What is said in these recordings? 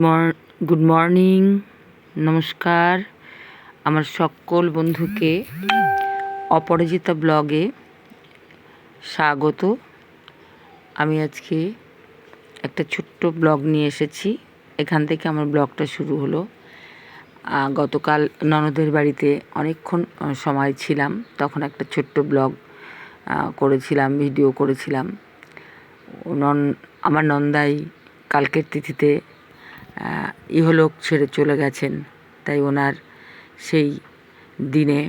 Good morning, নমস্কার। আমার সকল বন্ধুকে অপরাজিতা ব্লগে স্বাগত। আমি আজকে একটা ছোট্ট ব্লগ নিয়ে এসেছি। এখান থেকে আমার ব্লগটা শুরু হলো। গতকাল ননদের বাড়িতে অনেকক্ষণ সময় ছিলাম, তখন একটা ছোট্ট ব্লগ করেছিলাম, ভিডিও করেছিলাম। আমার নন্দাই কালকের তিথিতে ইহলোক ছেড়ে চলে গেছেন, তাই ওনার সেই দিনে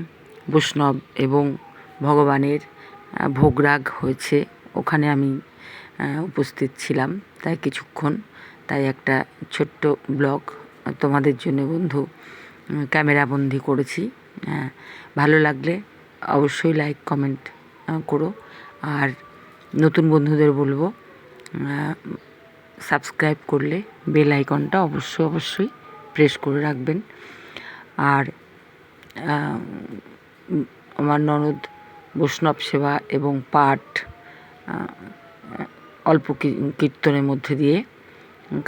বৈষ্ণব এবং ভগবানের ভোগরাগ হয়েছে, ওখানে আমি উপস্থিত ছিলাম। তাই কিছুক্ষণ, তাই একটা ছোট্ট ব্লগ তোমাদের জন্য বন্ধু ক্যামেরাবন্দি করেছি। ভালো লাগলে অবশ্যই লাইক কমেন্ট করো, আর নতুন বন্ধুদের বলবো সাবস্ক্রাইব করলে বেল আইকনটা অবশ্যই প্রেস করে রাখবেন। আর আমার ননদ বৈষ্ণব সেবা এবং পাঠ অল্প কীর্তনের মধ্যে দিয়ে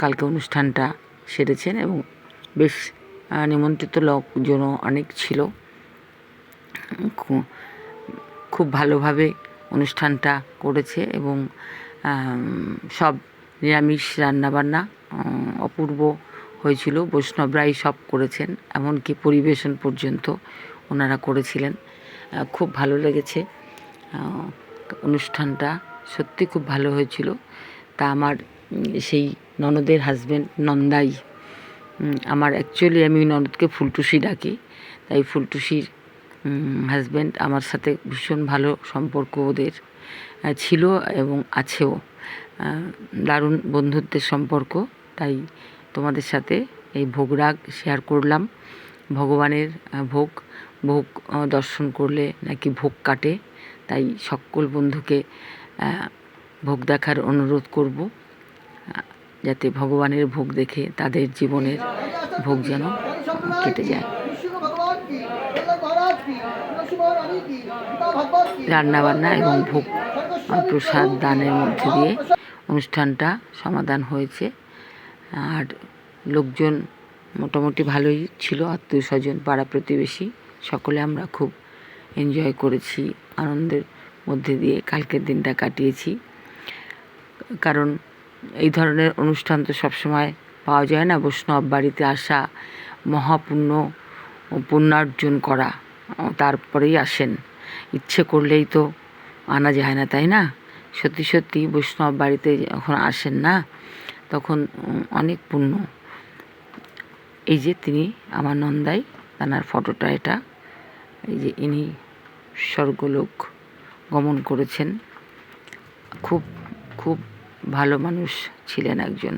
কালকে অনুষ্ঠানটা সেরেছেন, এবং বেশ নিমন্ত্রিত লোকজনও অনেক ছিল। খুব ভালোভাবে অনুষ্ঠানটা করেছে, এবং সব নিরামিষ রান্নাবান্না অপূর্ব হয়েছিল। বৈষ্ণবরাই সব করেছেন, এমনকি পরিবেশন পর্যন্ত ওনারা করেছিলেন। খুব ভালো লেগেছে অনুষ্ঠানটা, সত্যি খুব ভালো হয়েছিল। তা আমার সেই ননদের হাজব্যান্ড নন্দাই, আমার অ্যাকচুয়ালি আমি ননদকে ফুলটুসি ডাকি, তাই ফুলটুসির হাজব্যান্ড আমার সাথে ভীষণ ভালো সম্পর্ক ওদের ছিল এবং আছেও, দারুণ বন্ধুত্বের সম্পর্ক। তাই তোমাদের সাথে এই ভোগরাগ শেয়ার করলাম। ভগবানের ভোগ দর্শন করলে নাকি ভোগ কাটে, তাই সকল বন্ধুকে ভোগ দেখার অনুরোধ করব, যাতে ভগবানের ভোগ দেখে তাদের জীবনের ভোগ যেন কেটে যায়। রান্নাবান্না এবং ভোগ প্রসাদ দানের মধ্যে দিয়ে অনুষ্ঠানটা সমাধান হয়েছে। আর লোকজন মোটামুটি ভালোই ছিল, আত্মীয় স্বজন, পাড়া প্রতিবেশী সকলে আমরা খুব এনজয় করেছি, আনন্দের মধ্যে দিয়ে কালকের দিনটা কাটিয়েছি। কারণ এই ধরনের অনুষ্ঠান তো সবসময় পাওয়া যায় না। বৈষ্ণব বাড়িতে আসা, পুণ্যার্জন করা, তারপরেই আসেন। ইচ্ছে করলেই তো আনা যায় না, তাই না? সত্যি বৈষ্ণব বাড়িতে যখন আসেন না, তখন অনেক পুণ্য। এই যে তিনি আমার নন্দাই, তানার ফটোটা এটা, এই যে ইনি স্বর্গলোক গমন করেছেন। খুব খুব ভালো মানুষ ছিলেন একজন।